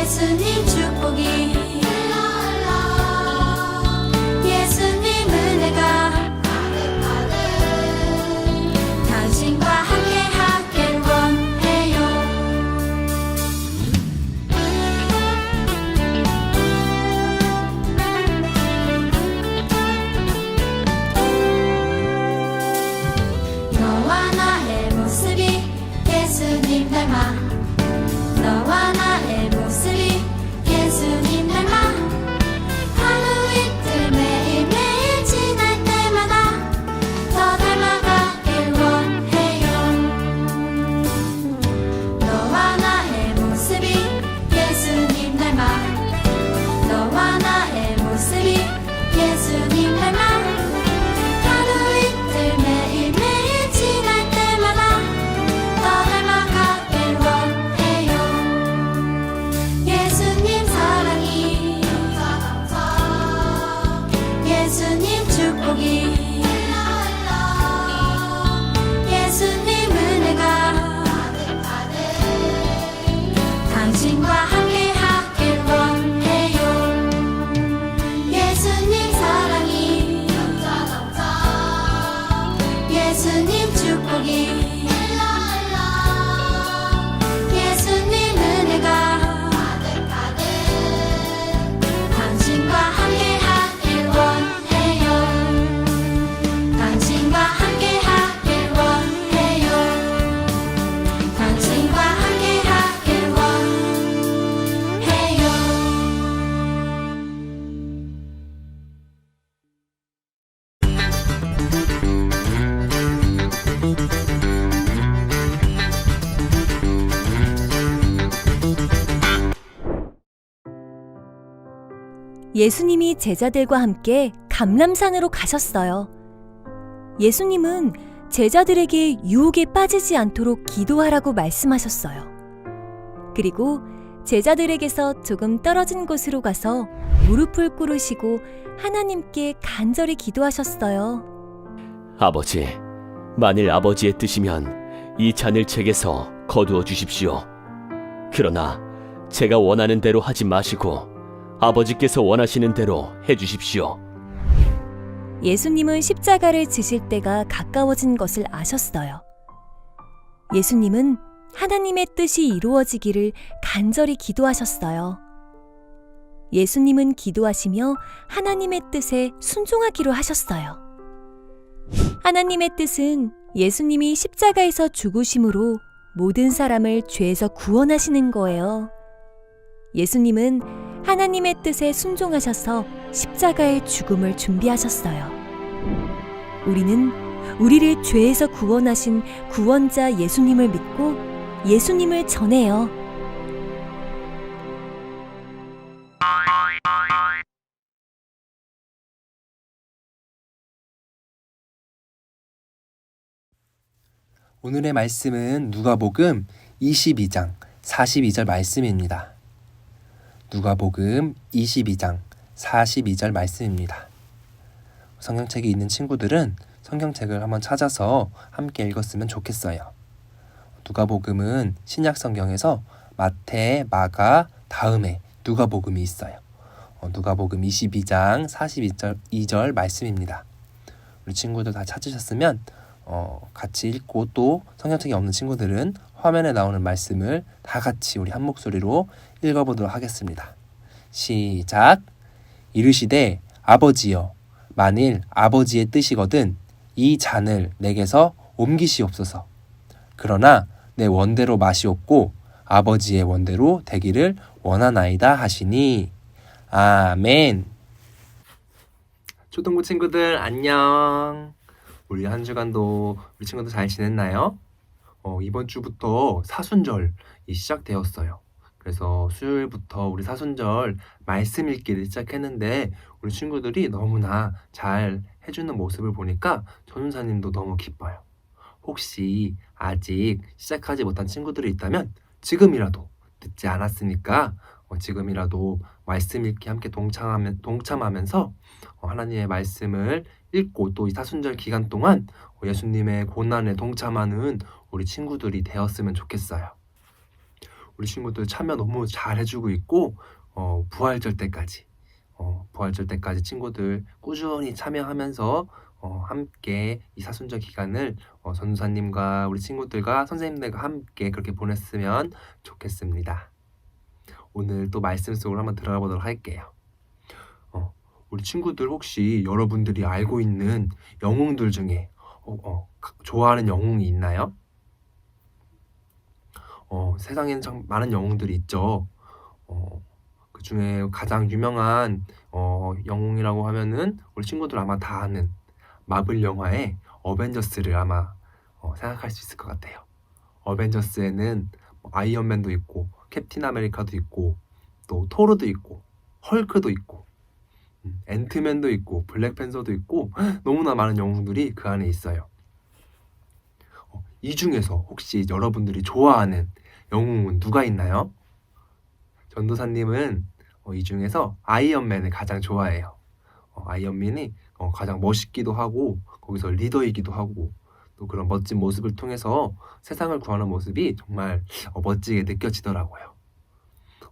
예수님 축복이 예수님 은혜가 당신과 함께 하길 원해요. 너와 나의 모습이 예수님 닮아 너와 나의 모습이 예수님 닮아 하루 이틀 매일매일 지날 때마다 더 닮아가길 원해요. 너와 나의 모습이 예수님 닮아 너와 나의 모습이 예수님 닮아 하루 이틀 매일매일 지날 때마다 더 닮아가길 원해요. 예수님 사랑이 예수님 축복이 예수님 은혜가 당신과 함께 하길 원해요. 예수님 사랑이 예수님 축복이 예수님 은혜가 당신과 함께 하길 원해요. 당신과 함께 하길 원해요. 당신과 함께 하길 원해요. 예수님이 제자들과 함께 감람산으로 가셨어요. 예수님은 제자들에게 유혹에 빠지지 않도록 기도하라고 말씀하셨어요. 그리고 제자들에게서 조금 떨어진 곳으로 가서 무릎을 꿇으시고 하나님께 간절히 기도하셨어요. 아버지, 만일 아버지의 뜻이면 이 잔을 제게서 거두어 주십시오. 그러나 제가 원하는 대로 하지 마시고 아버지께서 원하시는 대로 해주십시오. 예수님은 십자가를 지실 때가 가까워진 것을 아셨어요. 예수님은 하나님의 뜻이 이루어지기를 간절히 기도하셨어요. 예수님은 기도하시며 하나님의 뜻에 순종하기로 하셨어요. 하나님의 뜻은 예수님이 십자가에서 죽으심으로 모든 사람을 죄에서 구원하시는 거예요. 예수님은 하나님의 뜻에 순종하셔서 십자가의 죽음을 준비하셨어요. 우리는 우리를 죄에서 구원하신 구원자 예수님을 믿고 예수님을 전해요. 오늘의 말씀은 누가복음 22장 42절 말씀입니다. 누가복음 22장 42절 말씀입니다. 성경책이 있는 친구들은 성경책을 한번 찾아서 함께 읽었으면 좋겠어요. 누가복음은 신약 성경에서 마태, 마가 다음에 누가복음이 있어요. 누가복음 22장 42절 말씀입니다. 우리 친구들 다 찾으셨으면 같이 읽고 또 성경책이 없는 친구들은 화면에 나오는 말씀을 다 같이 우리 한 목소리로 읽어보도록 하겠습니다. 시작. 이르시되 아버지여 만일 아버지의 뜻이거든 이 잔을 내게서 옮기시옵소서. 그러나 내 원대로 마시옵고 아버지의 원대로 되기를 원하나이다 하시니 아멘. 초등부 친구들 안녕. 우리 한 주간도 우리 친구들 잘 지냈나요? 이번 주부터 사순절이 시작되었어요. 그래서 수요일부터 우리 사순절 말씀 읽기를 시작했는데 우리 친구들이 너무나 잘 해주는 모습을 보니까 전우사님도 너무 기뻐요. 혹시 아직 시작하지 못한 친구들이 있다면 지금이라도 늦지 않았으니까 지금이라도 말씀 읽기 함께 동참하면서 하나님의 말씀을 읽고 또 이 사순절 기간 동안 예수님의 고난에 동참하는 우리 친구들이 되었으면 좋겠어요. 우리 친구들 참여 너무 잘 해주고 있고 부활절 때까지 친구들 꾸준히 참여하면서 함께 이 사순절 기간을 전도사님과 우리 친구들과 선생님들과 함께 그렇게 보냈으면 좋겠습니다. 오늘 또 말씀 속으로 한번 들어가 보도록 할게요. 우리 친구들 혹시 여러분들이 알고 있는 영웅들 중에 좋아하는 영웅이 있나요? 세상에는 참 많은 영웅들이 있죠. 그 중에 가장 유명한 영웅이라고 하면은 우리 친구들 아마 다 아는 마블 영화의 어벤져스를 아마 생각할 수 있을 것 같아요. 어벤져스에는 아이언맨도 있고 캡틴 아메리카도 있고 또 토르도 있고 헐크도 있고 앤트맨도 있고 블랙팬서도 있고 너무나 많은 영웅들이 그 안에 있어요. 이 중에서 혹시 여러분들이 좋아하는 영웅은 누가 있나요? 전도사님은 이 중에서 아이언맨을 가장 좋아해요. 아이언맨이 가장 멋있기도 하고 거기서 리더이기도 하고 또 그런 멋진 모습을 통해서 세상을 구하는 모습이 정말 멋지게 느껴지더라고요.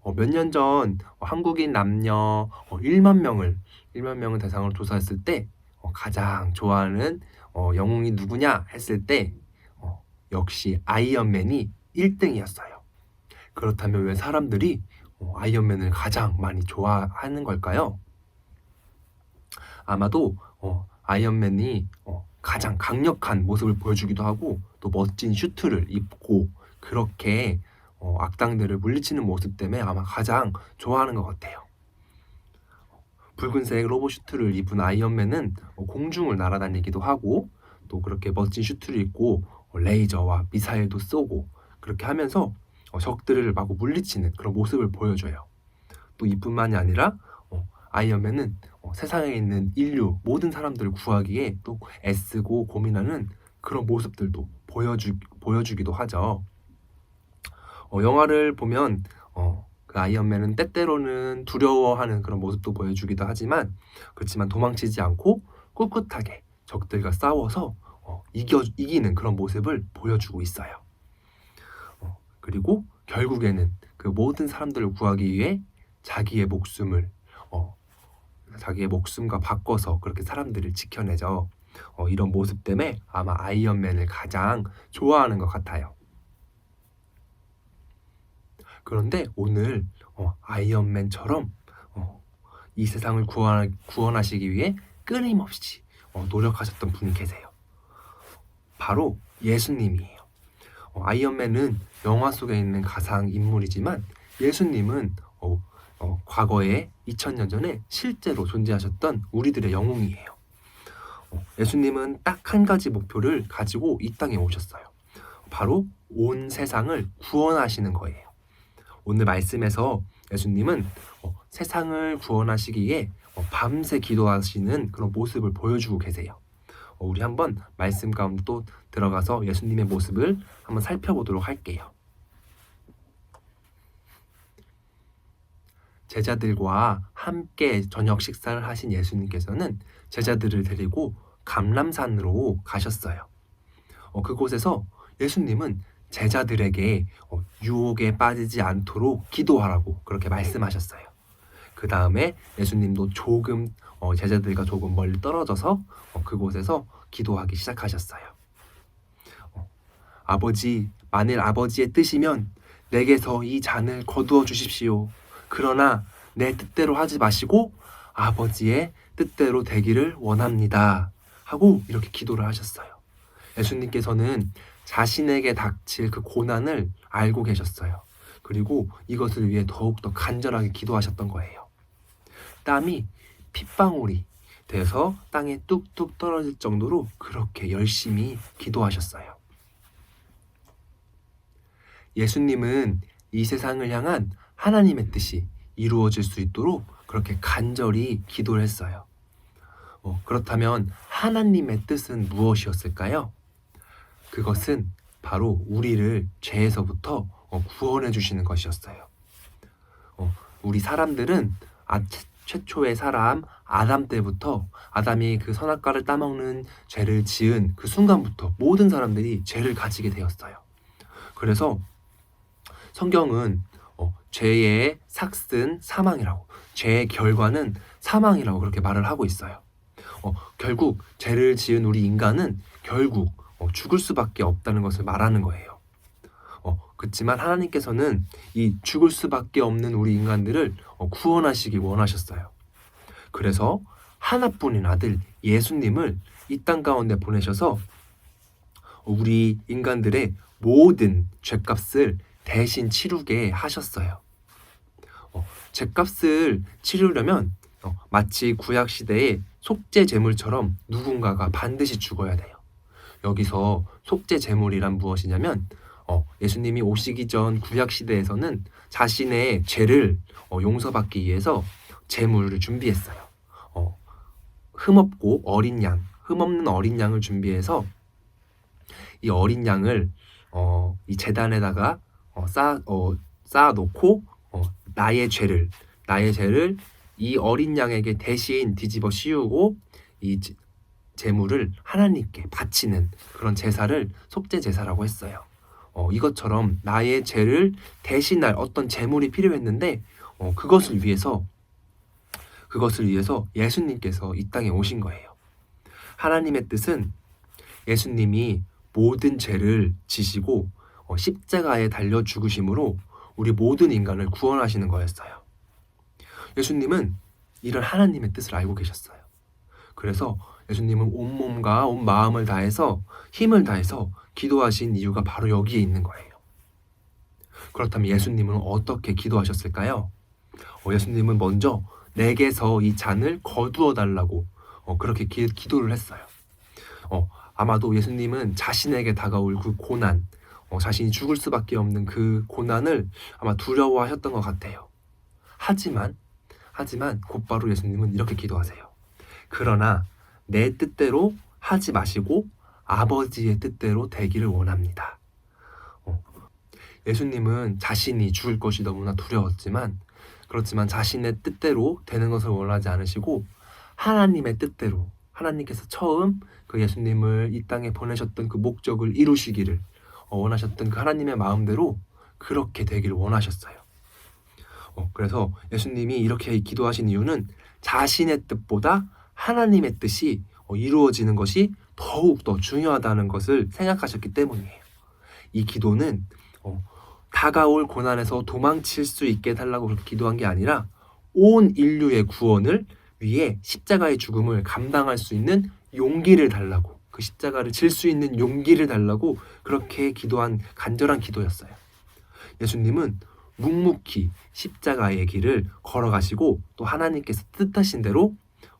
몇 년 전 한국인 남녀 1만 명을 대상으로 조사했을 때 가장 좋아하는 영웅이 누구냐 했을 때 역시 아이언맨이 1등이었어요. 그렇다면 왜 사람들이 아이언맨을 가장 많이 좋아하는 걸까요? 아마도 아이언맨이 가장 강력한 모습을 보여주기도 하고 또 멋진 슈트를 입고 그렇게 악당들을 물리치는 모습 때문에 아마 가장 좋아하는 것 같아요. 붉은색 로봇 슈트를 입은 아이언맨은 공중을 날아다니기도 하고 또 그렇게 멋진 슈트를 입고 레이저와 미사일도 쏘고 그렇게 하면서 적들을 마구 물리치는 그런 모습을 보여줘요. 또 이뿐만이 아니라 아이언맨은 세상에 있는 인류 모든 사람들을 구하기에 또 애쓰고 고민하는 그런 모습들도 보여주기도 하죠. 영화를 보면 그 아이언맨은 때때로는 두려워하는 그런 모습도 보여주기도 하지만 그렇지만 도망치지 않고 꿋꿋하게 적들과 싸워서 이기는 그런 모습을 보여주고 있어요. 그리고 결국에는 그 모든 사람들을 구하기 위해 자기의 목숨과 바꿔서 그렇게 사람들을 지켜내죠. 이런 모습 때문에 아마 아이언맨을 가장 좋아하는 것 같아요. 그런데 오늘 아이언맨처럼 이 세상을 구원하시기 위해 끊임없이 노력하셨던 분이 계세요. 바로 예수님이에요. 아이언맨은 영화 속에 있는 가상 인물이지만 예수님은 과거에 2000년 전에 실제로 존재하셨던 우리들의 영웅이에요. 예수님은 딱 한 가지 목표를 가지고 이 땅에 오셨어요. 바로 온 세상을 구원하시는 거예요. 오늘 말씀에서 예수님은 세상을 구원하시기에 밤새 기도하시는 그런 모습을 보여주고 계세요. 우리 한번 말씀 가운데 또 들어가서 예수님의 모습을 한번 살펴보도록 할게요. 제자들과 함께 저녁 식사를 하신 예수님께서는 제자들을 데리고 감람산으로 가셨어요. 그곳에서 예수님은 제자들에게 유혹에 빠지지 않도록 기도하라고 그렇게 말씀하셨어요. 그 다음에 예수님도 제자들과 조금 멀리 떨어져서 그곳에서 기도하기 시작하셨어요. 아버지, 만일 아버지의 뜻이면 내게서 이 잔을 거두어 주십시오. 그러나 내 뜻대로 하지 마시고 아버지의 뜻대로 되기를 원합니다. 하고 이렇게 기도를 하셨어요. 예수님께서는 자신에게 닥칠 그 고난을 알고 계셨어요. 그리고 이것을 위해 더욱더 간절하게 기도하셨던 거예요. 땀이 핏방울이 돼서 땅에 뚝뚝 떨어질 정도로 그렇게 열심히 기도하셨어요. 예수님은 이 세상을 향한 하나님의 뜻이 이루어질 수 있도록 그렇게 간절히 기도를 했어요. 그렇다면 하나님의 뜻은 무엇이었을까요? 그것은 바로 우리를 죄에서부터 구원해 주시는 것이었어요. 우리 사람들은 최초의 사람 아담 때부터 아담이 그 선악과를 따먹는 죄를 지은 그 순간부터 모든 사람들이 죄를 가지게 되었어요. 그래서 성경은 죄의 삭은 사망이라고, 죄의 결과는 사망이라고 그렇게 말을 하고 있어요. 결국 죄를 지은 우리 인간은 결국 죽을 수밖에 없다는 것을 말하는 거예요. 그렇지만 하나님께서는 이 죽을 수밖에 없는 우리 인간들을 구원하시기 원하셨어요. 그래서 하나뿐인 아들 예수님을 이 땅 가운데 보내셔서 우리 인간들의 모든 죄값을 대신 치르게 하셨어요. 죄값을 치르려면 마치 구약 시대의 속죄 제물처럼 누군가가 반드시 죽어야 돼요. 여기서 속죄 제물이란 무엇이냐면 예수님이 오시기 전 구약 시대에서는 자신의 죄를 용서받기 위해서 제물을 준비했어요. 흠없고 어린 양, 흠없는 어린 양을 준비해서 이 어린 양을 이 제단에다가 쌓아놓고 나의 죄를 이 어린 양에게 대신 뒤집어 씌우고 이 제물을 하나님께 바치는 그런 제사를 속죄 제사라고 했어요. 이것처럼 나의 죄를 대신할 어떤 제물이 필요했는데 그것을 위해서 예수님께서 이 땅에 오신 거예요. 하나님의 뜻은 예수님이 모든 죄를 지시고 십자가에 달려 죽으심으로 우리 모든 인간을 구원하시는 거였어요. 예수님은 이런 하나님의 뜻을 알고 계셨어요. 그래서 예수님은 온몸과 온 마음을 다해서 힘을 다해서 기도하신 이유가 바로 여기에 있는 거예요. 그렇다면 예수님은 어떻게 기도하셨을까요? 예수님은 먼저 내게서 이 잔을 거두어 달라고 그렇게 기도를 했어요. 아마도 예수님은 자신에게 다가올 그 고난, 자신이 죽을 수밖에 없는 그 고난을 아마 두려워하셨던 것 같아요. 하지만 곧바로 예수님은 이렇게 기도하세요. 그러나 내 뜻대로 하지 마시고 아버지의 뜻대로 되기를 원합니다. 예수님은 자신이 죽을 것이 너무나 두려웠지만 그렇지만 자신의 뜻대로 되는 것을 원하지 않으시고 하나님의 뜻대로, 하나님께서 처음 그 예수님을 이 땅에 보내셨던 그 목적을 이루시기를 원하셨던 그 하나님의 마음대로 그렇게 되기를 원하셨어요. 그래서 예수님이 이렇게 기도하신 이유는 자신의 뜻보다 하나님의 뜻이 이루어지는 것이 더욱 더 중요하다는 것을 생각하셨기 때문이에요. 이 기도는 다가올 고난에서 도망칠 수 있게 해달라고 그렇게 기도한 게 아니라 온 인류의 구원을 위해 십자가의 죽음을 감당할 수 있는 용기를 달라고, 그 십자가를 질 수 있는 용기를 달라고 그렇게 기도한 간절한 기도였어요. 예수님은 묵묵히 십자가의 길을 걸어가시고 또 하나님께서 뜻하신 대로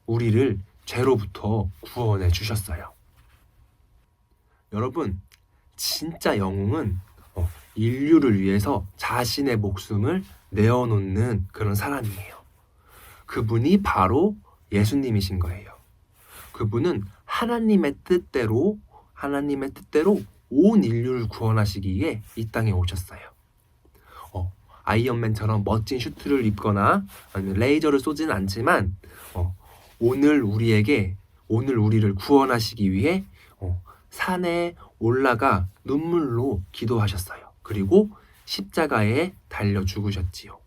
우리를 죄로부터 구원해 주셨어요. 여러분, 진짜 영웅은 인류를 위해서 자신의 목숨을 내어놓는 그런 사람이에요. 그분이 바로 예수님이신 거예요. 그분은 하나님의 뜻대로 온 인류를 구원하시기 위해 이 땅에 오셨어요. 아이언맨처럼 멋진 슈트를 입거나 아니면 레이저를 쏘지는 않지만 오늘 우리를 구원하시기 위해 산에 올라가 눈물로 기도하셨어요. 그리고 십자가에 달려 죽으셨지요.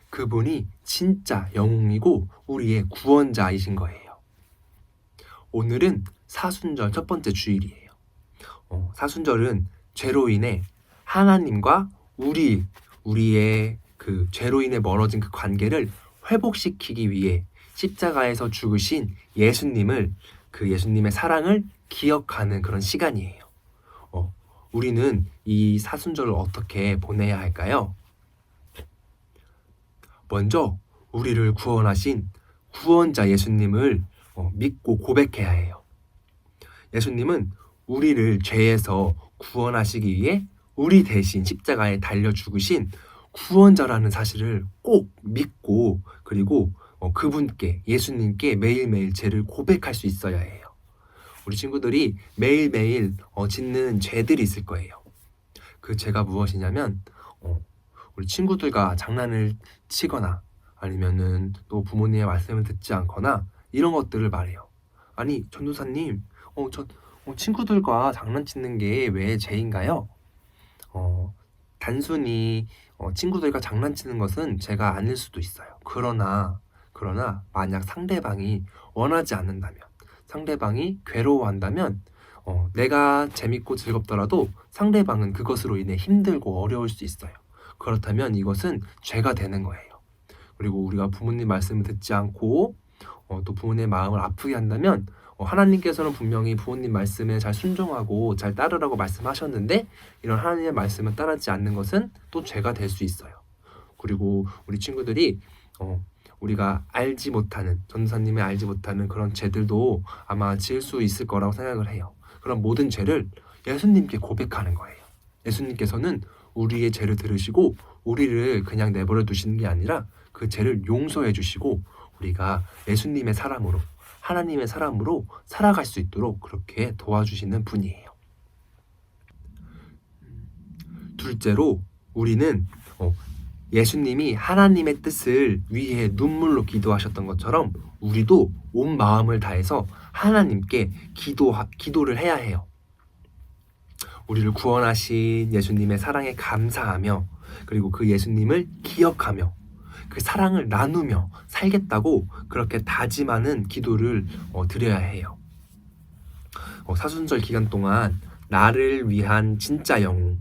그분이 진짜 영웅이고 우리의 구원자이신 거예요. 오늘은 사순절 첫 번째 주일이에요. 사순절은 죄로 인해 하나님과 우리의 그 죄로 인해 멀어진 그 관계를 회복시키기 위해 십자가에서 죽으신 예수님을, 그 예수님의 사랑을 기억하는 그런 시간이에요. 우리는 이 사순절을 어떻게 보내야 할까요? 먼저 우리를 구원하신 구원자 예수님을 믿고 고백해야 해요. 예수님은 우리를 죄에서 구원하시기 위해 우리 대신 십자가에 달려 죽으신 구원자라는 사실을 꼭 믿고 그리고 그분께, 예수님께 매일매일 죄를 고백할 수 있어야 해요. 우리 친구들이 매일매일 짓는 죄들이 있을 거예요. 그 죄가 무엇이냐면 우리 친구들과 장난을 치거나 아니면은 또 부모님의 말씀을 듣지 않거나 이런 것들을 말해요. 아니, 전도사님, 친구들과 장난치는 게 왜 죄인가요? 단순히 친구들과 장난치는 것은 제가 아닐 수도 있어요. 그러나 만약 상대방이 원하지 않는다면, 상대방이 괴로워한다면 내가 재밌고 즐겁더라도 상대방은 그것으로 인해 힘들고 어려울 수 있어요. 그렇다면 이것은 죄가 되는 거예요. 그리고 우리가 부모님 말씀을 듣지 않고 또 부모님의 마음을 아프게 한다면 하나님께서는 분명히 부모님 말씀에 잘 순종하고 잘 따르라고 말씀하셨는데 이런 하나님의 말씀을 따르지 않는 것은 또 죄가 될 수 있어요. 그리고 우리 친구들이 우리가 알지 못하는, 전도사님이 알지 못하는 그런 죄들도 아마 지을 수 있을 거라고 생각을 해요. 그런 모든 죄를 예수님께 고백하는 거예요. 예수님께서는 우리의 죄를 들으시고 우리를 그냥 내버려 두시는 게 아니라 그 죄를 용서해 주시고 우리가 예수님의 사람으로, 하나님의 사람으로 살아갈 수 있도록 그렇게 도와주시는 분이에요. 둘째로 우리는 예수님이 하나님의 뜻을 위해 눈물로 기도하셨던 것처럼 우리도 온 마음을 다해서 하나님께 기도를 해야 해요. 우리를 구원하신 예수님의 사랑에 감사하며 그리고 그 예수님을 기억하며 그 사랑을 나누며 살겠다고 그렇게 다짐하는 기도를 드려야 해요. 사순절 기간 동안 나를 위한 진짜 영웅,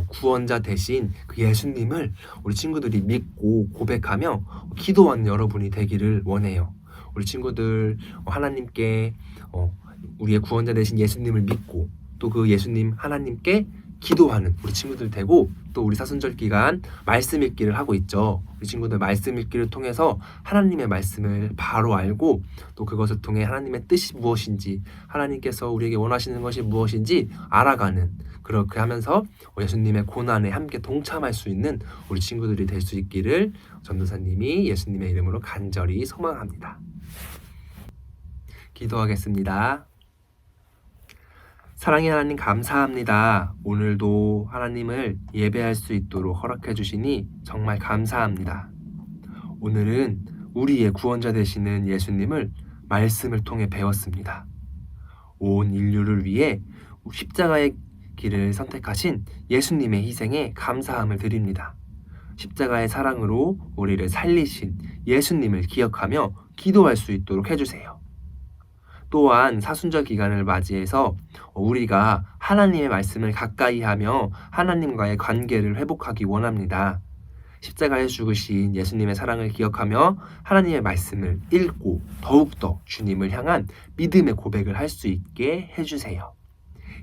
구원자 대신 그 예수님을 우리 친구들이 믿고 고백하며 기도하는 여러분이 되기를 원해요. 우리 친구들 하나님께 우리의 구원자 되신 예수님을 믿고 또 그 예수님 하나님께 기도하는 우리 친구들 되고 또 우리 사순절 기간 말씀 읽기를 하고 있죠. 우리 친구들 말씀 읽기를 통해서 하나님의 말씀을 바로 알고 또 그것을 통해 하나님의 뜻이 무엇인지 하나님께서 우리에게 원하시는 것이 무엇인지 알아가는 그렇게 하면서 예수님의 고난에 함께 동참할 수 있는 우리 친구들이 될 수 있기를 전도사님이 예수님의 이름으로 간절히 소망합니다. 기도하겠습니다. 사랑의 하나님 감사합니다. 오늘도 하나님을 예배할 수 있도록 허락해 주시니 정말 감사합니다. 오늘은 우리의 구원자 되시는 예수님을 말씀을 통해 배웠습니다. 온 인류를 위해 십자가의 길을 선택하신 예수님의 희생에 감사함을 드립니다. 십자가의 사랑으로 우리를 살리신 예수님을 기억하며 기도할 수 있도록 해주세요. 또한 사순절 기간을 맞이해서 우리가 하나님의 말씀을 가까이 하며 하나님과의 관계를 회복하기 원합니다. 십자가에 죽으신 예수님의 사랑을 기억하며 하나님의 말씀을 읽고 더욱더 주님을 향한 믿음의 고백을 할 수 있게 해주세요.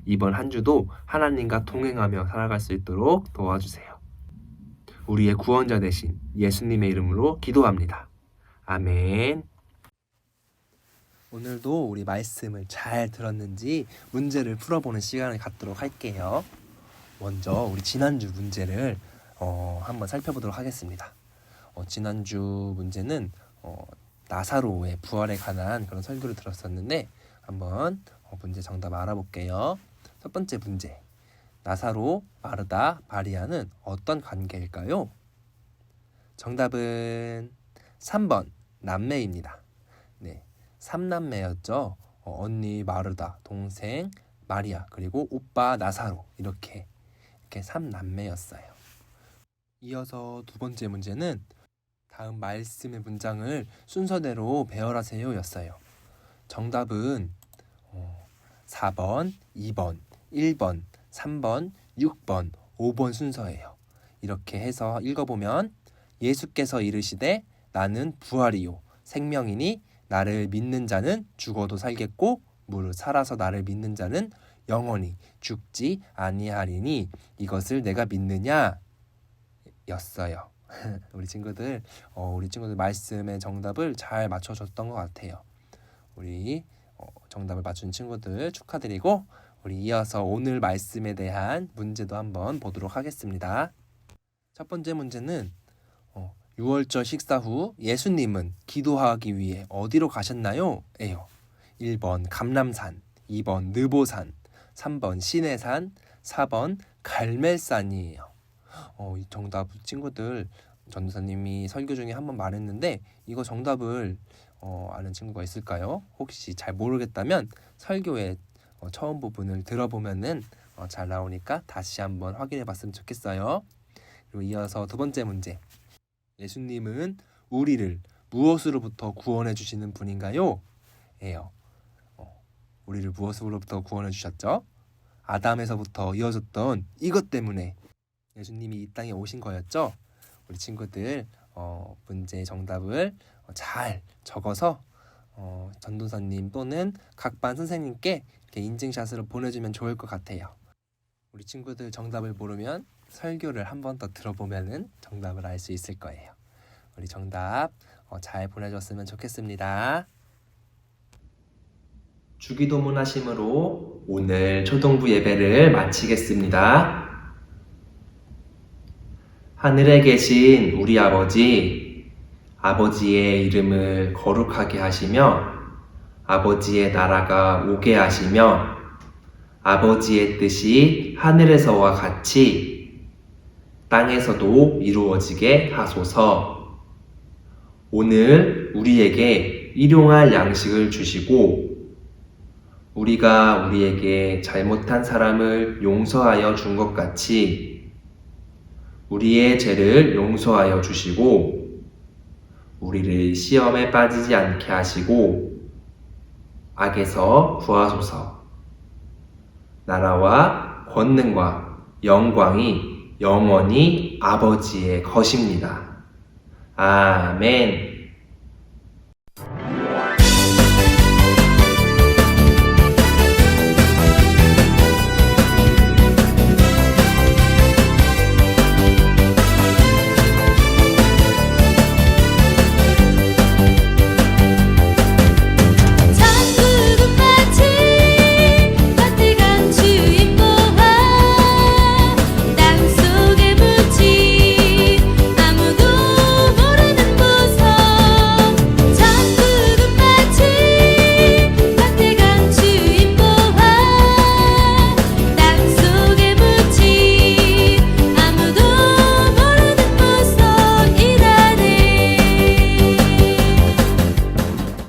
이번 한 주도 하나님과 동행하며 살아갈 수 있도록 도와주세요. 우리의 구원자 되신 예수님의 이름으로 기도합니다. 아멘. 오늘도 우리 말씀을 잘 들었는지 문제를 풀어보는 시간을 갖도록 할게요. 먼저 우리 지난주 문제를 한번 살펴보도록 하겠습니다. 지난주 문제는 나사로의 부활에 관한 그런 설교를 들었었는데 한번 문제 정답 알아볼게요. 첫 번째 문제. 나사로, 마르다, 마리아는 어떤 관계일까요? 정답은 3번 남매입니다. 네, 3남매였죠. 언니 마르다, 동생 마리아, 그리고 오빠 나사로 이렇게 3남매였어요. 이어서 두 번째 문제는 다음 말씀의 문장을 순서대로 배열하세요 였어요. 정답은 4번, 2번, 1번, 3번, 6번, 5번 순서예요. 이렇게 해서 읽어보면 예수께서 이르시되 나는 부활이요 생명이니 나를 믿는 자는 죽어도 살겠고 무릇 살아서 나를 믿는 자는 영원히 죽지 아니하리니 이것을 내가 믿느냐 였어요. 우리 친구들 말씀의 정답을 잘 맞춰줬던 것 같아요. 우리 정답을 맞춘 친구들 축하드리고 우리 이어서 오늘 말씀에 대한 문제도 한번 보도록 하겠습니다. 첫 번째 문제는 6월절 식사 후 예수님은 기도하기 위해 어디로 가셨나요? 예요. 1번 감람산, 2번 느보산, 3번 시내산, 4번 갈멜산이에요. 이 정답 친구들 전도사님이 설교 중에 한번 말했는데 이거 정답을 아는 친구가 있을까요? 혹시 잘 모르겠다면 설교의 처음 부분을 들어보면은 잘 나오니까 다시 한번 확인해 봤으면 좋겠어요. 그리고 이어서 두 번째 문제. 예수님은 우리를 무엇으로부터 구원해 주시는 분인가요? 예요. 우리를 무엇으로부터 구원해 주셨죠? 아담에서부터 이어졌던 이것 때문에 예수님이 이 땅에 오신 거였죠? 우리 친구들 문제 정답을 잘 적어서 전도사님 또는 각 반 선생님께 이렇게 인증샷으로 보내주면 좋을 것 같아요. 우리 친구들 정답을 모르면 설교를 한 번 더 들어보면은 정답을 알 수 있을 거예요. 우리 정답 잘 보내줬으면 좋겠습니다. 주기도문 하심으로 오늘 초등부 예배를 마치겠습니다. 하늘에 계신 우리 아버지, 아버지의 이름을 거룩하게 하시며 아버지의 나라가 오게 하시며 아버지의 뜻이 하늘에서와 같이 땅에서도 이루어지게 하소서. 오늘 우리에게 일용할 양식을 주시고 우리가 우리에게 잘못한 사람을 용서하여 준 것 같이 우리의 죄를 용서하여 주시고 우리를 시험에 빠지지 않게 하시고 악에서 구하소서. 나라와 권능과 영광이 영원히 아버지의 것입니다. 아멘.